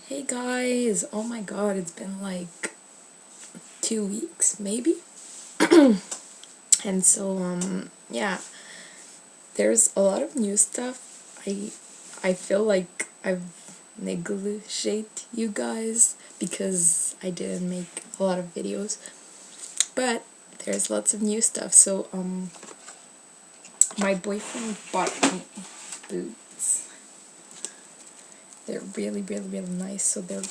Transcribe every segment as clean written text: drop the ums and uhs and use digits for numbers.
Hey guys, oh my god, it's been like 2 weeks maybe. And so yeah, there's a lot of new stuff. I feel like I've neglected you guys because I didn't make a lot of videos. But there's lots of new stuff. So my boyfriend bought me boots. They're really nice, so they're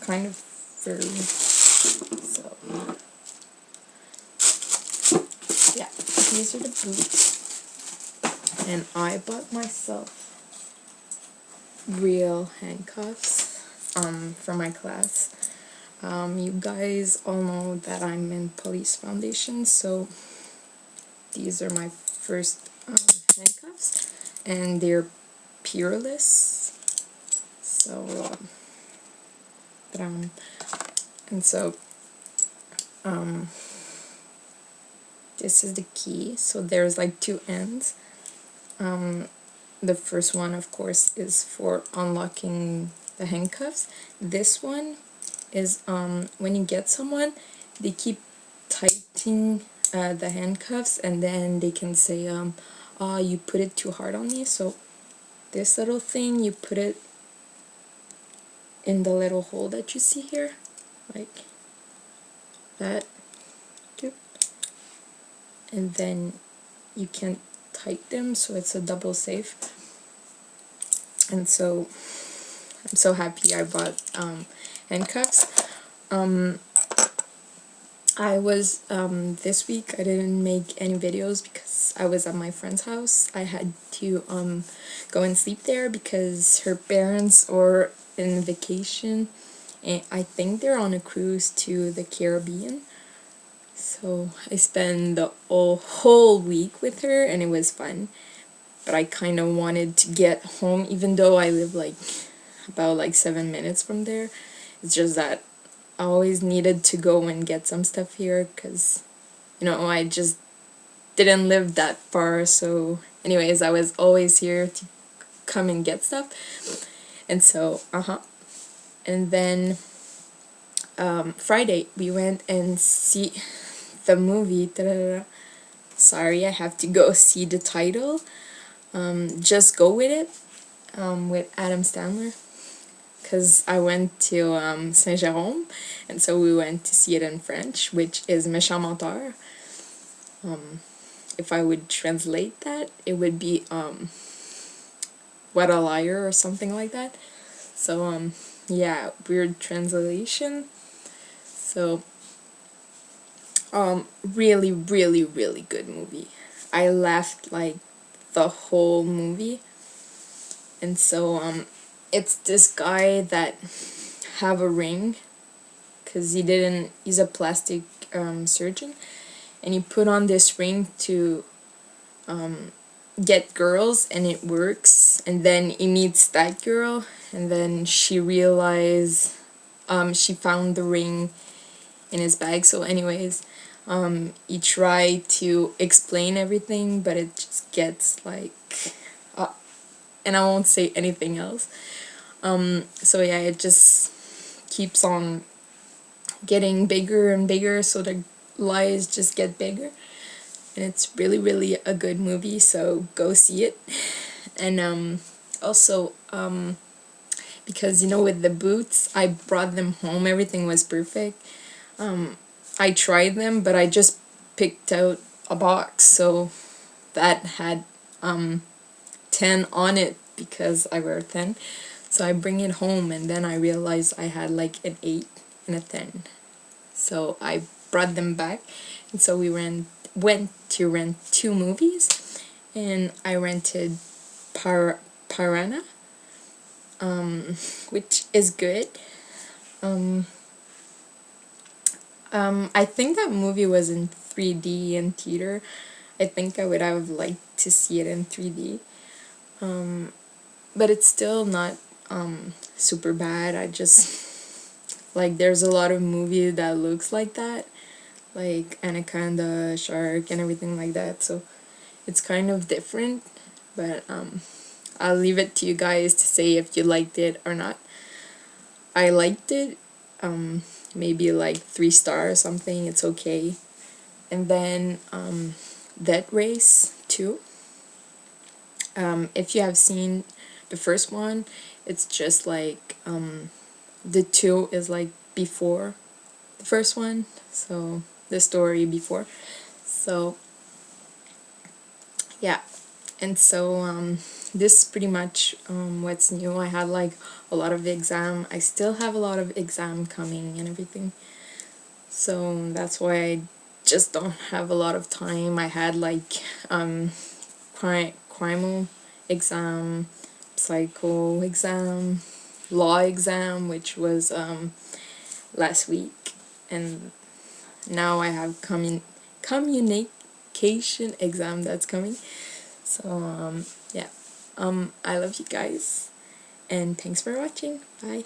kind of furry. So yeah, these are the boots, and I bought myself real handcuffs for my class. You guys all know that I'm in police foundation, so these are my first handcuffs, and they're peerless. So and so this is the key. So there's like two ends. The first one, of course, is for unlocking the handcuffs. This one is when you get someone, they keep tightening the handcuffs, and then they can say, oh, you put it too hard on me. So this little thing, you put it in the little hole that you see here, like that, and then you can tighten them, so it's a double safe. And so I'm so happy I bought handcuffs. I was this week I didn't make any videos because I was at my friend's house. I had to go and sleep there because her parents are in vacation, and I think they're on a cruise to the Caribbean. So I spent the whole week with her, and it was fun. But I kind of wanted to get home, even though I live like about like 7 minutes from there. It's just that I always needed to go and get some stuff here because, I just didn't live that far. So anyways, I was always here to come and get stuff. And so, and then Friday we went and see the movie. Sorry, I have to go see the title. Just Go With It, with Adam Sandler. Because I went to Saint-Jérôme, and so we went to see it in French, which is Méchant Menteur. If I would translate that, it would be What a Liar or something like that. So yeah, weird translation. So really good movie. I laughed like the whole movie. And so it's this guy that have a ring because he's a plastic surgeon, and he put on this ring to get girls, and it works. And then he meets that girl, and then she realized she found the ring in his bag. So anyways, he tried to explain everything, but it just gets like and I won't say anything else. So yeah, it just keeps on getting bigger and bigger, so the lies just get bigger. And it's really a good movie, so go see it. And also, because with the boots, I brought them home, everything was perfect. I tried them, but I just picked out a box, so that had 10 on it because I wear 10. So I bring it home, and then I realized I had like an 8 and a 10. So I brought them back, and so we went to rent 2 movies, and I rented Piranha, which is good. I think that movie was in 3D in theater. I think I would have liked to see it in 3D. But it's still not super bad. I just like there's a lot of movie that looks like that, like Anaconda, Shark, and everything like that. So it's kind of different, but I'll leave it to you guys to say if you liked it or not. I liked it. Maybe like 3 star or something. It's okay. And then Dead Race 2. If you have seen the first one, it's just like the 2 is like before the first one, so the story before. So yeah, and so this is pretty much what's new. I had like a lot of exam. I still have a lot of exam coming and everything. So that's why I just don't have a lot of time. I had like criminal exam, psycho exam, law exam, which was last week, and now I have communication exam that's coming. So yeah, I love you guys, and thanks for watching. Bye.